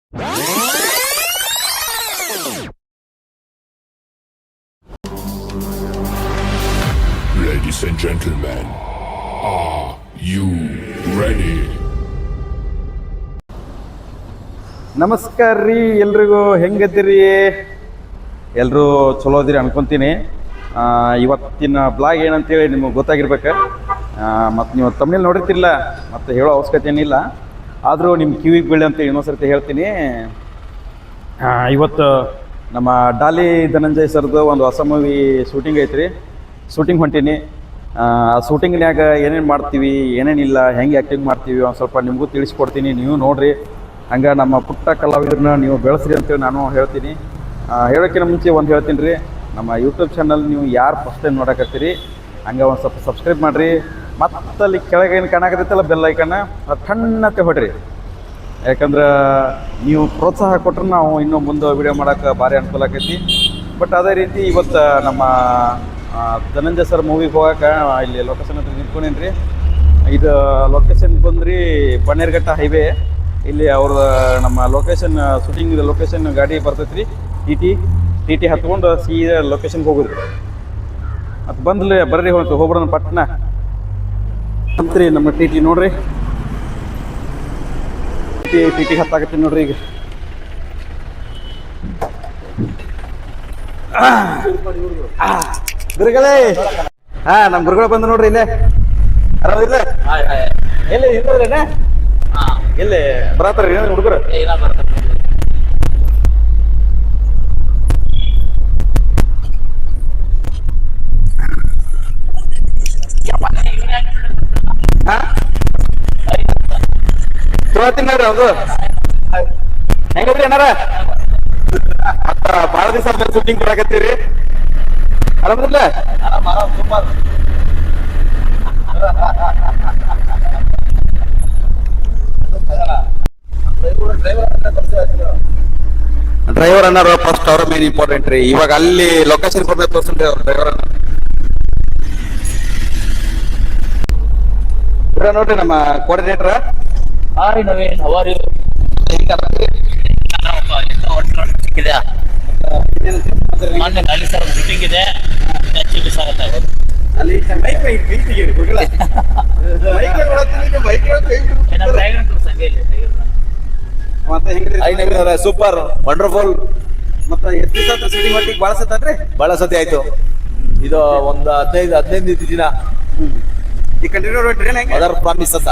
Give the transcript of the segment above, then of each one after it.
Ladies and gentlemen, are you ready? ನಮಸ್ಕಾರ ರೀ ಎಲ್ರಿಗೂ, ಹೆಂಗದಿರಿ? ಎಲ್ಲರೂ ಚಲೋ ಅದಿರಿ ಅನ್ಕೊತೀನಿ. ಇವತ್ತಿನ ಬ್ಲಾಗ್ ಏನಂತೇಳಿ ನಿಮಗೆ ಗೊತ್ತಾಗಿರ್ಬೇಕು. ಮತ್ತು ನೀವು ತಮ್ಮನೇಲಿ ನೋಡಿರ್ತಿಲ್ಲ, ಮತ್ತು ಹೇಳೋ ಅವಶ್ಯಕತೆ ಏನಿಲ್ಲ. ಆದರೂ ನಿಮ್ಮ ಕಿವಿಗೆ ಬೀಳಿ ಅಂತೇಳಿ ಇನ್ನೊಂದ್ಸರ್ತಿ ಹೇಳ್ತೀನಿ. ಇವತ್ತು ನಮ್ಮ ಡಾಲಿ ಧನಂಜಯ್ ಸರ್ದು ಒಂದು ಹೊಸ ಮೂವಿ ಶೂಟಿಂಗ್ ಐತ್ರಿ. ಶೂಟಿಂಗ್ ಹೊಂಟೀನಿ. ಆ ಶೂಟಿಂಗ್ನ್ಯಾಗ ಏನೇನು ಮಾಡ್ತೀವಿ, ಏನೇನಿಲ್ಲ, ಹೆಂಗೆ ಆ್ಯಕ್ಟಿಂಗ್ ಮಾಡ್ತೀವಿ ಒಂದು ಸ್ವಲ್ಪ ನಿಮಗೂ ತಿಳಿಸ್ಕೊಡ್ತೀನಿ. ನೀವು ನೋಡಿರಿ, ಹಂಗೆ ನಮ್ಮ ಪುಟ್ಟ ಕಲಾವಿದ್ರನ್ನ ನೀವು ಬೆಳೆಸ್ರಿ ಅಂತೇಳಿ ನಾನು ಹೇಳ್ತೀನಿ. ಹೇಳೋಕ್ಕಿಂತ ಮುಂಚೆ ಒಂದು ಹೇಳ್ತೀನಿ ರೀ, ನಮ್ಮ ಯೂಟ್ಯೂಬ್ ಚಾನಲ್ ನೀವು ಯಾರು ಫಸ್ಟ್ ಟೈಮ್ ನೋಡಕತ್ತೀರಿ ಹಂಗೆ ಒಂದು ಸ್ವಲ್ಪ ಸಬ್ಸ್ಕ್ರೈಬ್ ಮಾಡಿರಿ. ಮತ್ತು ಅಲ್ಲಿ ಕೆಳಗೆ ಏನು ಕಾಣಕತ್ತೈತಲ್ಲ ಬೆಲ್ ಐಕನ್ನ, ಅದು ಸಣ್ಣತೆ ಹೊಡ್ರಿ. ಯಾಕಂದ್ರೆ ನೀವು ಪ್ರೋತ್ಸಾಹ ಕೊಟ್ಟರೆ ನಾವು ಇನ್ನೂ ಮುಂದೆ ವೀಡಿಯೋ ಮಾಡೋಕೆ ಭಾರಿ ಅನುಕೂಲ ಆಕೈತಿ. ಬಟ್ ಅದೇ ರೀತಿ ಇವತ್ತು ನಮ್ಮ ಧನಂಜಯ್ ಸರ್ ಮೂವಿಗೆ ಹೋಗೋಕೆ ಇಲ್ಲಿ ಲೊಕೇಶನ್ ಹತ್ರ ನಿಂತ್ಕೊಂಡೇನಿ ರೀ. ಇದು ಲೊಕೇಶನ್ ಬಂದ್ರಿ ಬನ್ನೇರುಘಟ್ಟ ಹೈವೇ. ಇಲ್ಲಿ ಅವ್ರ ನಮ್ಮ ಲೊಕೇಶನ್ ಶೂಟಿಂಗ್ ಲೊಕೇಶನ್ ಗಾಡಿ ಬರ್ತೈತೆ ರೀ. ಟಿ ಟಿ ಹತ್ಕೊಂಡು ಸೀದಾ ಲೊಕೇಶನ್ಗೆ ಹೋಗೋದು. ಮತ್ತು ಬಂದ್ಲಿ ಬರ್ರಿ ಹೋಗ್ಬಿಡೋಣ ಪಟ್ನ ಅಂತ್ರಿ. ನಮ್ಮ ಟಿ ಟಿ ನೋಡ್ರಿ, ಟಿ ಟಿ ಹತ್ತಾಕತ್ತೀನಿ ನೋಡ್ರಿ ಈಗ. ಗುರುಗಳೇ, ನಮ್ಮ ಗುರುಗಳು ಬಂದು ನೋಡ್ರಿ ಇಲ್ಲೇ. ಆರಾಮಿಲ್ಲ? ಎಲ್ಲಿ ಇರ್ತದ್ರೇನೆ? ಎಲ್ಲಿ ಬರತ್ತಾರ ಹುಡುಗರು? ತಿನ್ನೋರಿ ಅದು ಹೆಂಗದ್ರಿ ಏನಾರ? ಮತ್ತ ಭಾಳ ದಿವಸ ಶೂಟಿಂಗ್ ಬರಾಕತ್ತೀರಿ. ಆರಾಮದಿಲ್ಲ? ಡ್ರೈವರ್ ಅನ್ನಾರ ಫಸ್ಟ್ ಅವ್ರ ಮೇನ್ ಇಂಪಾರ್ಟೆಂಟ್ ರೀ. ಇವಾಗ ಅಲ್ಲಿ ಲೊಕೇಶನ್ ಕೊಡ್ಬೇಕು ತೋರ್ಸನ್ರಿ ಅವ್ರ ಡ್ರೈವರ್ ಅನ್ನ. ನೋಡ್ರಿ ನಮ್ಮ coordinator. Hi Naveen, how are you? ಮೊನ್ನೆ ಗಾಡಿ ಸರ್ ಶೂಟಿಂಗ್ ಇದೆ, ಮಿಸ್ ಆಗುತ್ತೆ. Super wonderful. ಮತ್ತೆ ಎಷ್ಟು ದಿವಸ ಶೂಟಿಂಗ್ ಹೊಟ್ಟಿಗೆ ಭಾಳ ಸತ್ತನ್ರಿ? ಬಹಳ ಸತಿ ಆಯ್ತು. ಇದು ಒಂದು 15 ದಿನ. ಈ ಕಂಟಿನ್ಯೂ ಟ್ರೈನ್ ಹೆಂಗೆ? ಅದರ ಪ್ರಾಮಿಸ್ ಅಂತ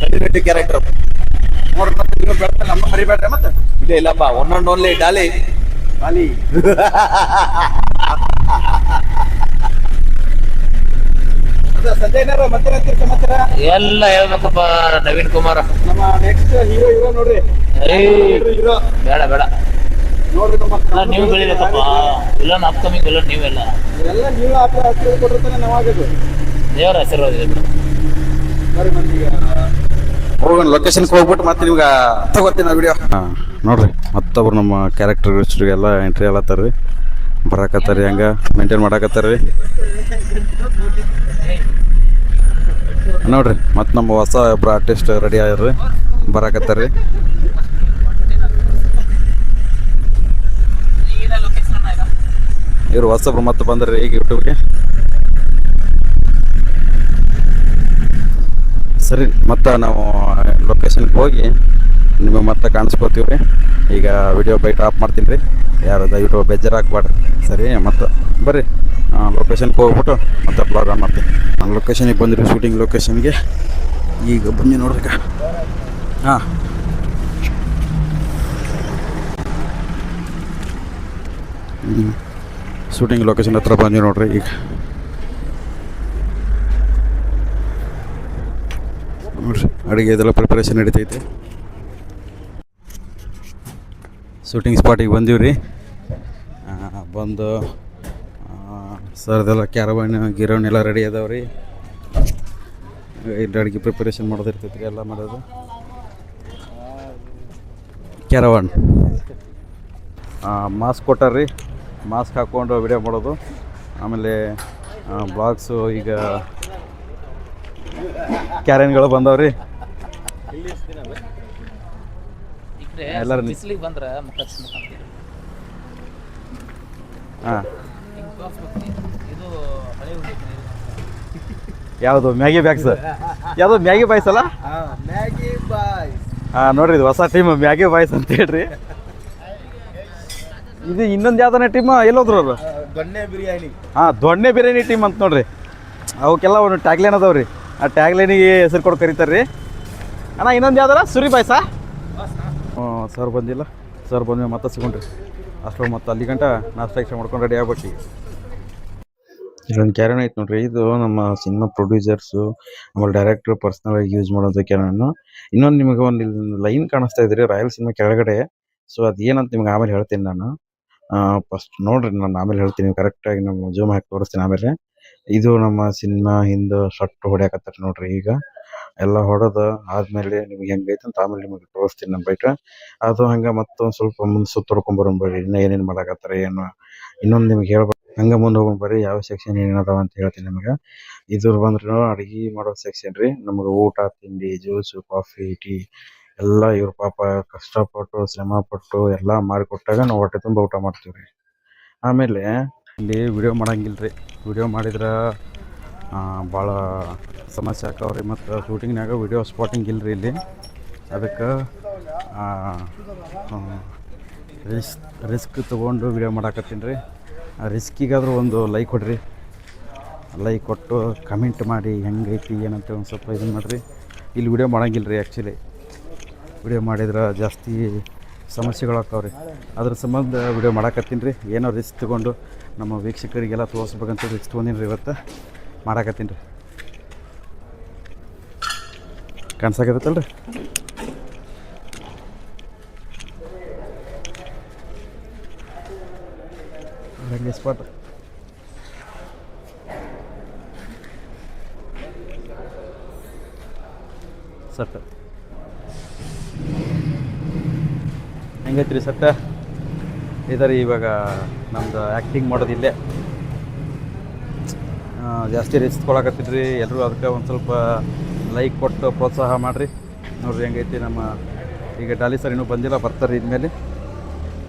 ಕಂಟಿನ್ಯೂಟಿ ಕ್ಯಾರೆಕ್ಟರ್ ನೋಡ್ರಿ. ಮತ್ತೆ ನೀವು ಬೆಳೆದ ನಮ್ಮ ಮರಿಬೇಡ್ರಿ. ಮತ್ತೆ ಇಲ್ಲ ಇಲ್ಲಪ್ಪ, one and only Daali. Daali Sanjay ಮತ್ತೆ ಸಮಾಚಾರ ಎಲ್ಲ ಹೇಳ್ಬೇಕಪ್ಪ ನವೀನ್ ಕುಮಾರ್. ನಮ್ಮ ನೆಕ್ಸ್ಟ್ ಹೀರೋ ನೋಡ್ರಿ. ಹೀರೋ ಬೇಡ ಬೇಡ ನೋಡ್ರಿ, ನೀವು ಬೆಳಿಬೇಕಪ್ಪ. ವಿಲನ್ ಅಪ್ಕಮಿಂಗ್ ವಿಲನ್ ನೀವೆಲ್ಲ ಎಲ್ಲ ನೀವು ಕೊಟ್ಟಿರ್ತಾನೆ ನಾವಾಗದು. ದೇವರ ಆಶೀರ್ವಾದ ಇದೆ. ಹೋಗೋಣ ಲೊಕೇಶನ್ಗೆ ಹೋಗ್ಬಿಟ್ಟು ಮತ್ತೆ ನಿಮ್ಗೆ ತಗೋತೀನಿ ವಿಡಿಯೋ. ನೋಡ್ರಿ, ಮತ್ತೊಬ್ರು ನಮ್ಮ ಕ್ಯಾರೆಕ್ಟರ್ಸ್ರಿಗೆಲ್ಲ ಎಂಟ್ರಿ ಅಲ್ಲತ್ತಾರ್ರಿ, ಬರಾಕತ್ತಾರಿ, ಹಂಗೆ ಮೇಂಟೈನ್ ಮಾಡಾಕತ್ತಾರ್ರಿ. ನೋಡ್ರಿ, ಮತ್ತು ನಮ್ಮ ಹೊಸ ಒಬ್ರು ಆರ್ಟಿಸ್ಟ್ ರೆಡಿ ಆಗ್ಯಾರ್ರಿ, ಬರಾಕತ್ತಾರ್ರಿ. ಇವ್ರು ಹೊಸಬ್ರು ಮತ್ತೆ ಬಂದ್ರಿ ಈಗ ಯೂಟ್ಯೂಬ್ಗೆ. ಸರಿ, ಮತ್ತು ನಾವು ಲೊಕೇಶನ್ಗೆ ಹೋಗಿ ನಿಮಗೆ ಮತ್ತೆ ಕಾಣಿಸ್ಕೋತೀವಿ ರೀ. ಈಗ ವಿಡಿಯೋ ಬೈಟ್ ಆಫ್ ಮಾಡ್ತೀನಿ ರೀ, ಯಾರು ದಯವಿಟ್ಟು ಬೇಜಾರು ಹಾಕ್ಬೇಡ್ರಿ. ಸರಿ, ಮತ್ತು ಬರ್ರಿ ಲೊಕೇಶನ್ಗೆ ಹೋಗ್ಬಿಟ್ಟು ಮತ್ತೆ ಬ್ಲಾಗ್ ಆನ್ ಮಾಡ್ತೀನಿ. ನಾನು ಲೊಕೇಶನಿಗೆ ಬಂದಿರಿ, ಶೂಟಿಂಗ್ ಲೊಕೇಶನ್ಗೆ ಈಗ ಬನ್ನಿ ನೋಡ್ರಿ. ಹಾಂ, ಶೂಟಿಂಗ್ ಲೊಕೇಶನ್ ಹತ್ರ ಬಂದ್ವಿ ನೋಡ್ರಿ. ಈಗ ನೋಡ್ರಿ, ಅಡುಗೆ ಇದೆಲ್ಲ ಪ್ರಿಪರೇಷನ್ ನಡೀತೈತೆ. ಶೂಟಿಂಗ್ ಸ್ಪಾಟಿಗೆ ಬಂದೀವಿ ರೀ. ಬಂದು ಸರ್ದೆಲ್ಲ ಕ್ಯಾರವಾನ್ ಗಿರವನ್ ಎಲ್ಲ ರೆಡಿ ಅದಾವೆ ರೀ. ಇಲ್ಲಿ ಅಡುಗೆ ಪ್ರಿಪರೇಷನ್ ಮಾಡೋದಿರ್ತೈತೆ ರೀ, ಎಲ್ಲ ಮಾಡೋದು. ಕ್ಯಾರವಾನ್ ಮಾಸ್ಕ್ ಕೊಟ್ಟಾರ್ರಿ, ಮಾಸ್ಕ್ ಹಾಕ್ಕೊಂಡು ವಿಡಿಯೋ ಮಾಡೋದು. ಆಮೇಲೆ ಬ್ಲಾಗ್ಸು ಈಗ ಕ್ಯಾರನ್ಗಳು ಬಂದವ್ರಿ. ಎಲ್ಲರೂ ಬಿಸಿಲಿಗೆ ಬಂದ್ರೆ ಮುಖ ಹಚ್ಬೇಕಂತೀರಿ. ಹಾಂ ಹಿಂಗೆ ತೋರಿಸ್ಬೇಕು. ಇದು ಹಳೆ ಹುಡುಗಿ ಯಾವುದು ಮ್ಯಾಗಿ ಬ್ಯಾಗ್ಸ್? ಯಾವುದು ಮ್ಯಾಗಿ ಬಾಯ್ಸ್ ಅಲ್ಲ? ಮ್ಯಾಗಿ ಬಾಯ್. ಹಾಂ ನೋಡ್ರಿ, ಇದು ಹೊಸ ಟೀಮ್ ಮ್ಯಾಗಿ ಬಾಯ್ಸ್ ಅಂತ ಹೇಳ್ರಿ. ಇದು ಇನ್ನೊಂದು ಯಾವ್ದಾನ ಟೀಮ್ ಎಲ್ಲೋದ್ರು ಅವರು? ದೊಣ್ಣೆ ಬಿರಿಯಾನಿ. ಹಾಂ, ದೊಣ್ಣೆ ಬಿರಿಯಾನಿ ಟೀಮ್ ಅಂತ ನೋಡ್ರಿ. ಅವಕ್ಕೆಲ್ಲ ಒಂದು ಟ್ಯಾಗ್ಲೈನ್ ಅದಾವ್ರಿ. ಆ ಟ್ಯಾಗ್ಲೈನಿಗೆ ಹೆಸರು ಕೊಟ್ಟು ಕರೀತಾರೆ ರೀ. ಅಣ್ಣ ಇನ್ನೊಂದು ಯಾವ್ದಾರ ಸುರಿ ಬಾಯ್ಸಾ? ಹ್ಞೂ, ಸರ್ ಬಂದಿಲ್ಲ. ಸರ್ ಬಂದ್ಮೇಲೆ ಮತ್ತೆ ಸಿಗೊಂಡ್ರಿ. ಅಷ್ಟು ಮತ್ತೆ ಅಲ್ಲಿ ಗಂಟ ನಾಷ್ಟ ಇಷ್ಟ ಮಾಡ್ಕೊಂಡು ರೆಡಿ ಆಗ್ಬೇಕು. ಇಲ್ಲೊಂದು ಕ್ಯಾರನ್ ಐತೆ ನೋಡ್ರಿ. ಇದು ನಮ್ಮ ಸಿನಿಮಾ ಪ್ರೊಡ್ಯೂಸರ್ಸು ಆಮೇಲೆ ಡೈರೆಕ್ಟ್ರು ಪರ್ಸ್ನಲ್ ಆಗಿ ಯೂಸ್ ಮಾಡೋದು ಕ್ಯಾರನ್ನು. ಇನ್ನೊಂದು ನಿಮಗೆ ಒಂದು ಲೈನ್ ಕಾಣಿಸ್ತಾ ಇದ್ರಿ ರಾಯಲ್ ಸಿನಿಮಾ ಕೆಳಗಡೆ. ಸೊ ಅದು ಏನಂತ ನಿಮ್ಗೆ ಆಮೇಲೆ ಹೇಳ್ತೀನಿ ನಾನು. ಫಸ್ಟ್ ನೋಡ್ರಿ, ನಾನು ಆಮೇಲೆ ಹೇಳ್ತೀನಿ ಕರೆಕ್ಟಾಗಿ. ನಮ್ಮ ಜೂಮ್ ಹಾಕಿ ತೋರಿಸ್ತೀನಿ ಆಮೇಲೆ. ಇದು ನಮ್ಮ ಸಿನಿಮಾ ಹಿಂದೆ ಶರ್ಟ್ ಹೊಡ್ಯಾಕತ್ತಾರೆ ನೋಡ್ರಿ. ಈಗ ಎಲ್ಲ ಹೊಡೆದು ಆದಮೇಲೆ ನಿಮ್ಗೆ ಹೆಂಗೈತೆ ಅಂತ ಆಮೇಲೆ ನಿಮಗೆ ತೋರಿಸ್ತೀನಿ ನಮ್ಮ ಬೈಟ್. ಅದು ಹಂಗೆ ಮತ್ತೊಂದು ಸ್ವಲ್ಪ ಮುಂದೆ ಸುತ್ತೊಡ್ಕೊಂಬರೋಣ ಬರ್ರಿ. ಇನ್ನೂ ಏನೇನು ಮಾಡಾಕತ್ತಾರೆ ಏನು ಇನ್ನೊಂದು ನಿಮ್ಗೆ ಹೇಳ್ಬೇಕು. ಹಂಗೆ ಮುಂದೆ ಹೋಗೋಣ ಬರ್ರಿ. ಯಾವ ಸೆಕ್ಷನ್ ಏನೇನದಾವ ಅಂತ ಹೇಳ್ತೀನಿ ನಿಮಗೆ. ಇದ್ರ ಬಂದ್ರೆ ಅಡುಗೆ ಮಾಡೋ ಸೆಕ್ಷನ್ ರೀ. ನಮಗೆ ಊಟ ತಿಂಡಿ ಜ್ಯೂಸು ಕಾಫಿ ಟೀ ಎಲ್ಲ ಇವ್ರ ಪಾಪ ಕಷ್ಟಪಟ್ಟು ಶ್ರಮಪಟ್ಟು ಎಲ್ಲ ಮಾಡಿಕೊಟ್ಟಾಗ ನಾವು ಹೊಟ್ಟೆ ತುಂಬ ಊಟ ಮಾಡ್ತೀವಿ ರೀ. ಆಮೇಲೆ ಇಲ್ಲಿ ವಿಡಿಯೋ ಮಾಡಂಗಿಲ್ಲ ರೀ. ವಿಡಿಯೋ ಮಾಡಿದ್ರೆ ಭಾಳ ಸಮಸ್ಯೆ ಆಕವ್ರಿ. ಮತ್ತು ಶೂಟಿಂಗ್ನಾಗ ವಿಡಿಯೋ ಸ್ಪಾಟಿಂಗ್ ಇಲ್ಲ ರೀ ಇಲ್ಲಿ. ಅದಕ್ಕೆ ರಿಸ್ಕ್ ತೊಗೊಂಡು ವಿಡಿಯೋ ಮಾಡಾಕತ್ತೀನಿ ರೀ. ಆ ರಿಸ್ಕಿಗಾದರೂ ಒಂದು ಲೈಕ್ ಕೊಡ್ರಿ. ಲೈಕ್ ಕೊಟ್ಟು ಕಮೆಂಟ್ ಮಾಡಿ ಹೆಂಗೈತಿ ಏನಂತ ಒಂದು ಸ್ವಲ್ಪ ಇದನ್ನು ಮಾಡಿರಿ. ಇಲ್ಲಿ ವಿಡಿಯೋ ಮಾಡಂಗಿಲ್ಲ ರೀ. ಆ್ಯಕ್ಚುಲಿ ವಿಡಿಯೋ ಮಾಡಿದ್ರೆ ಜಾಸ್ತಿ ಸಮಸ್ಯೆಗಳಾಗ್ತಾವೆ ರೀ. ಅದ್ರ ಸಂಬಂಧ ವಿಡಿಯೋ ಮಾಡಾಕತ್ತೀನಿ ರೀ. ಏನೋ ರಿಸ್ಕ್ ತೊಗೊಂಡು ನಮ್ಮ ವೀಕ್ಷಕರಿಗೆಲ್ಲ ತೋರಿಸ್ಬೇಕಂತ ರಿಸ್ಕ್ ತೊಗೊಂಡಿನಿ ರೀ. ಇವತ್ತು ಮಾಡಾಕತ್ತೀನಿ ರೀ. ಕಾಣಿಸಾಕತ್ತಲ್ಲ ರೀ. ಹಂಗೆ ಸ್ಪಾಟ್ ಸಟ್ ಹೆಂಗೈತೆ ರೀ ಸಟ್ಟ? ಇದರಿ ಇವಾಗ ನಮ್ದು ಆ್ಯಕ್ಟಿಂಗ್ ಮಾಡೋದಿಲ್ಲೇ ಜಾಸ್ತಿ ರಿಸ್ಕ್ ತೊಗೊಳಕತ್ತಿದ್ರಿ. ಎಲ್ಲರೂ ಅದಕ್ಕೆ ಒಂದು ಸ್ವಲ್ಪ ಲೈಕ್ ಕೊಟ್ಟು ಪ್ರೋತ್ಸಾಹ ಮಾಡಿರಿ. ನೋಡಿರಿ ಹೆಂಗೈತಿ ನಮ್ಮ ಈಗ ಡಾಲಿ ಸರ್ ಇನ್ನೂ ಬಂದಿಲ್ಲ, ಬರ್ತಾರೆ ಇದ್ಮೇಲೆ.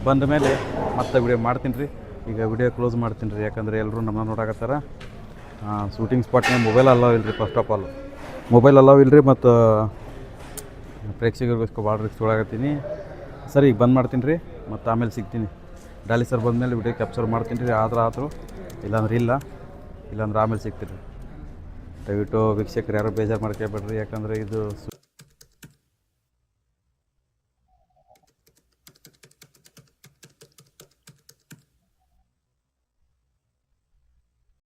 ಬಂದ ಮೇಲೆ ಮತ್ತೆ ವಿಡಿಯೋ ಮಾಡ್ತೀನಿ ರೀ. ಈಗ ವಿಡಿಯೋ ಕ್ಲೋಸ್ ಮಾಡ್ತೀನಿ ರೀ. ಯಾಕಂದರೆ ಎಲ್ಲರೂ ನಮ್ಮನ್ನ ನೋಡಾಕತ್ತಾರ. ಶೂಟಿಂಗ್ ಸ್ಪಾಟ್ನಾಗ ಮೊಬೈಲ್ ಅಲಾವ್ ಇಲ್ಲ ರೀ. ಫಸ್ಟ್ ಆಫ್ ಆಲ್ ಮೊಬೈಲ್ ಅಲಾವ್ ಇಲ್ಲ ರೀ. ಮತ್ತು ಪ್ರೇಕ್ಷಕರಿಗೋಸ್ಕರ ಭಾಳ ರಿಸ್ಕ್ ತೊಗೊಳಕತ್ತೀನಿ. ಸರಿ, ಈಗ ಬಂದ್ ಮಾಡ್ತೀನಿ ರೀ. ಮತ್ತು ಆಮೇಲೆ ಸಿಗ್ತೀನಿ. ಡಾಲಿ ಸರ್ ಬಂದಮೇಲೆ ವಿಡಿಯೋ ಕ್ಯಾಪ್ಚರ್ ಮಾಡ್ತೀನಿ ರೀ. ಆದರೂ ಇಲ್ಲಾಂದ್ರೆ ಇಲ್ಲಾಂದ್ರೆ ಆಮೇಲೆ ಸಿಗ್ತೀನಿ ರೀ. ದಯವಿಟ್ಟು ವೀಕ್ಷಕರು ಯಾರು ಬೇಜಾರು ಮಾಡ್ಕೊಬೇಡ್ರಿ. ಯಾಕಂದರೆ ಇದು